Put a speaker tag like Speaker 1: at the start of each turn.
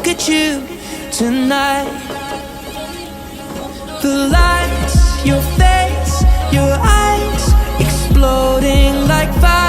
Speaker 1: look at you tonight. The lights, your face, your eyes exploding like fire.